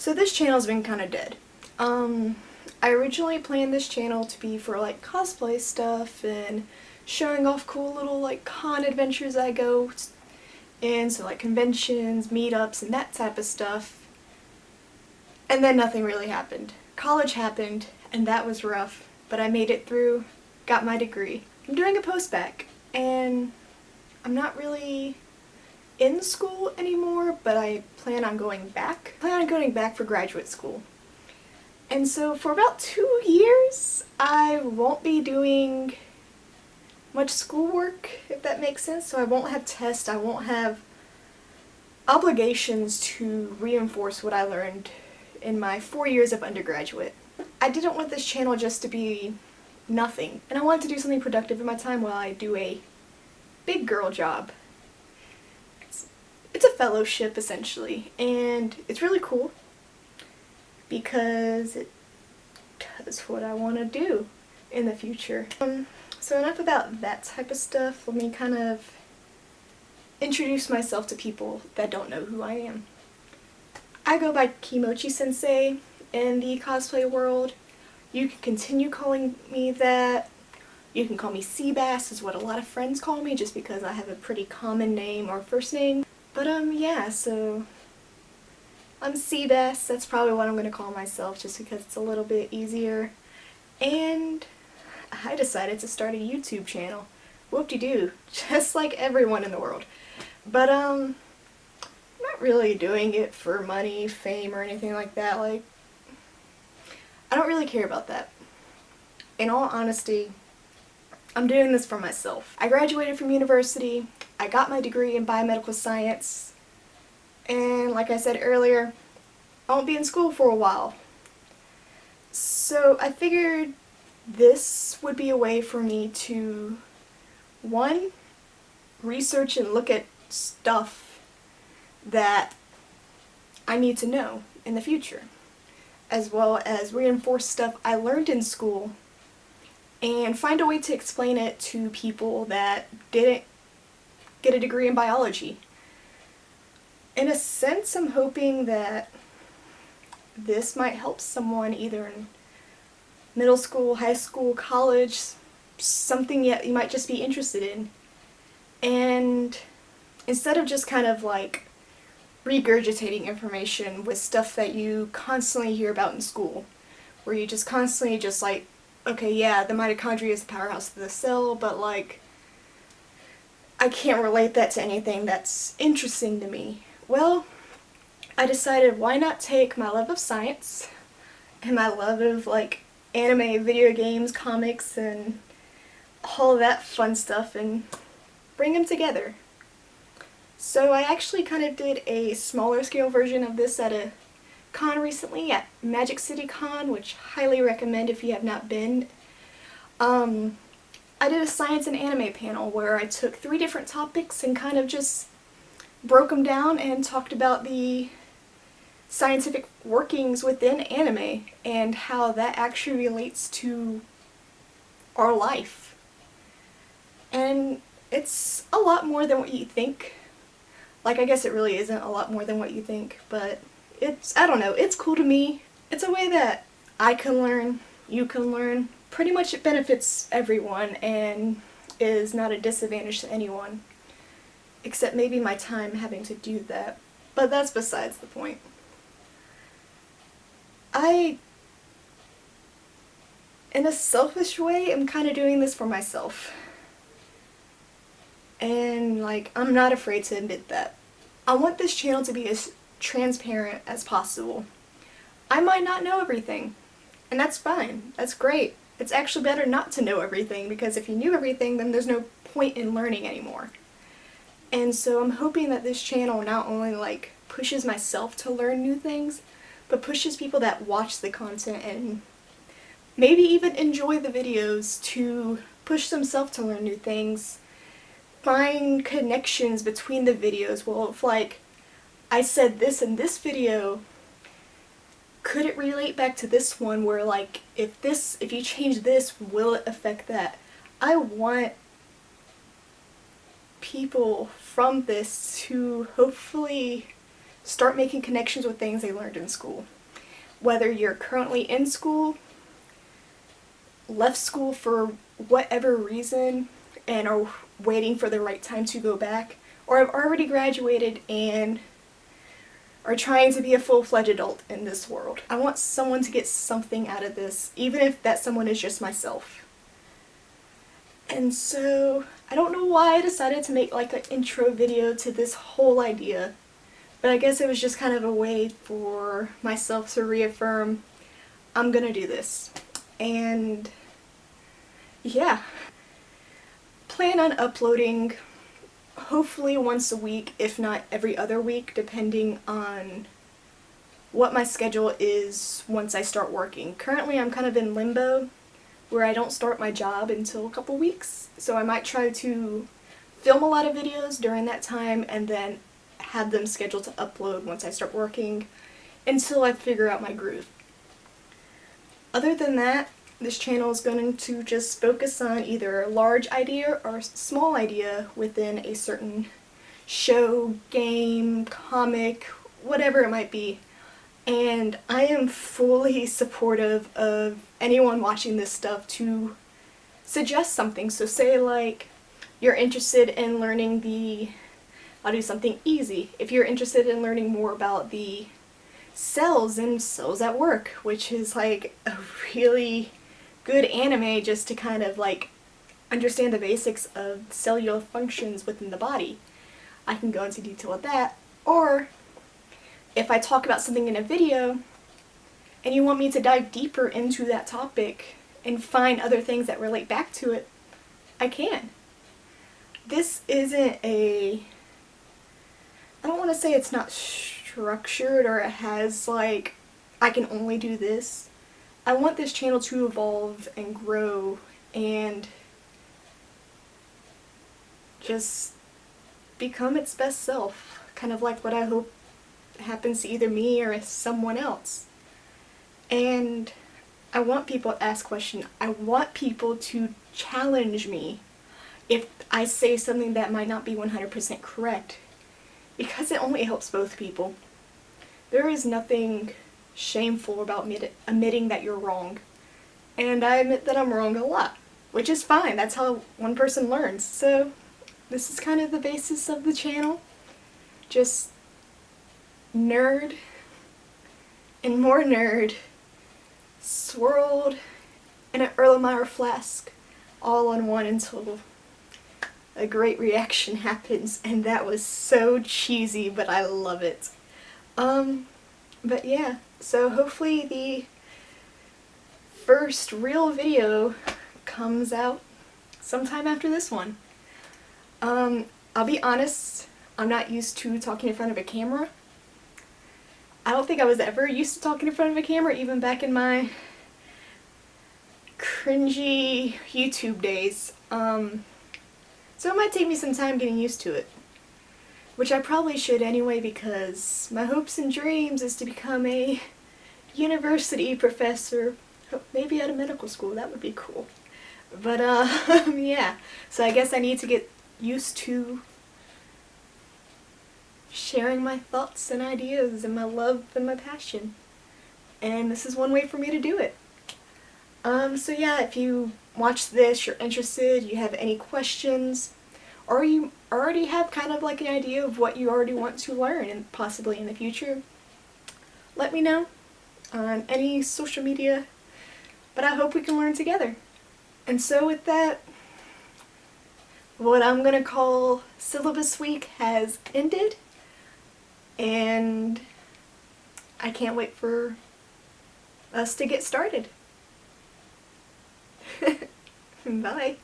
So this channel's been kind of dead. I originally planned this channel to be for like cosplay stuff and showing off cool little like con adventures I go in, so like conventions, meetups, and that type of stuff. And then nothing really happened. College happened, and that was rough, but I made it through, got my degree. I'm doing a post-bac, and I'm not really in school anymore, but I plan on going back. I plan on going back for graduate school. And so for about 2 years, I won't be doing much schoolwork, if that makes sense. So I won't have tests, I won't have obligations to reinforce what I learned in my 4 years of undergraduate. I didn't want this channel just to be nothing, and I wanted to do something productive in my time while I do a big girl job. It's a fellowship essentially, and it's really cool because it does what I want to do in the future. So enough about that type of stuff. Let me kind of introduce myself to people that don't know who I am. I go by Kimochi Sensei in the cosplay world. You can continue calling me that. You can call me Seabass, is what a lot of friends call me, just because I have a pretty common name or first name. But yeah, so I'm Seabass. That's probably what I'm going to call myself, just because it's a little bit easier. And I decided to start a YouTube channel. Whoop-de-doo, just like everyone in the world. But I'm not really doing it for money, fame, or anything like that. Like, I don't really care about that. In all honesty, I'm doing this for myself. I graduated from university, I got my degree in biomedical science, and like I said earlier, I won't be in school for a while. So I figured this would be a way for me to, one, research and look at stuff that I need to know in the future, as well as reinforce stuff I learned in school and find a way to explain it to people that didn't get a degree in biology. In a sense, I'm hoping that this might help someone either in middle school, high school, college, something yet you might just be interested in. And instead of just kind of like regurgitating information with stuff that you constantly hear about in school, where you just constantly just like, okay, yeah, the mitochondria is the powerhouse of the cell, but like, I can't relate that to anything that's interesting to me. Well, I decided why not take my love of science and my love of like anime, video games, comics, and all that fun stuff and bring them together. So I actually kind of did a smaller scale version of this at a con recently at Magic City Con, which highly recommend if you have not been. I did a science and anime panel where I took 3 different topics and kind of just broke them down and talked about the scientific workings within anime and how that actually relates to our life. And it's a lot more than what you think. Like, I guess it really isn't a lot more than what you think, but it's, I don't know, it's cool to me. It's a way that I can learn, you can learn. Pretty much it benefits everyone and is not a disadvantage to anyone, except maybe my time having to do that. But that's besides the point. I, in a selfish way, am kind of doing this for myself. And like, I'm not afraid to admit that. I want this channel to be as transparent as possible. I might not know everything, and that's fine. That's great. It's actually better not to know everything, because if you knew everything, then there's no point in learning anymore. And so I'm hoping that this channel not only like pushes myself to learn new things, but pushes people that watch the content and maybe even enjoy the videos to push themselves to learn new things. Find connections between the videos. Well, if like I said this in this video, could it relate back to this one where like if you change this, will it affect that? I want people from this to hopefully start making connections with things they learned in school. Whether you're currently in school, left school for whatever reason, and are waiting for the right time to go back, or have already graduated and are trying to be a full-fledged adult in this world. I want someone to get something out of this, even if that someone is just myself. And so, I don't know why I decided to make like an intro video to this whole idea, but I guess it was just kind of a way for myself to reaffirm I'm gonna do this. And yeah, plan on uploading hopefully once a week, if not every other week, depending on what my schedule is once I start working. Currently I'm kind of in limbo where I don't start my job until a couple weeks, so I might try to film a lot of videos during that time and then have them scheduled to upload once I start working until I figure out my groove. Other than that, this channel is going to just focus on either a large idea or a small idea within a certain show, game, comic, whatever it might be. And I am fully supportive of anyone watching this stuff to suggest something. So say like you're interested in learning I'll do something easy. If you're interested in learning more about the cells in Cells at Work, which is like a really good anime just to kind of like understand the basics of cellular functions within the body, I can go into detail with that. Or if I talk about something in a video and you want me to dive deeper into that topic and find other things that relate back to it, I can. This isn't I don't want to say it's not structured or it has like, I can only do this. I want this channel to evolve and grow and just become its best self. Kind of like what I hope happens to either me or someone else. And I want people to ask questions. I want people to challenge me if I say something that might not be 100% correct, because it only helps both people. There is nothing shameful about admitting that you're wrong. And I admit that I'm wrong a lot, which is fine. That's how one person learns. So this is kind of the basis of the channel. Just nerd and more nerd swirled in an Erlenmeyer flask all on one until a great reaction happens, and that was so cheesy, but I love it. But yeah, so hopefully the first real video comes out sometime after this one. I'll be honest, I'm not used to talking in front of a camera. I don't think I was ever used to talking in front of a camera, even back in my cringy YouTube days. So it might take me some time getting used to it. Which I probably should anyway, because my hopes and dreams is to become a university professor, maybe at a medical school. That would be cool. But yeah, so I guess I need to get used to sharing my thoughts and ideas and my love and my passion, and this is one way for me to do it. So yeah, if you watch this, you're interested, you have any questions, or you already have kind of like an idea of what you already want to learn and possibly in the future, let me know on any social media, but I hope we can learn together. And so with that, what I'm gonna call syllabus week has ended, and I can't wait for us to get started. Bye.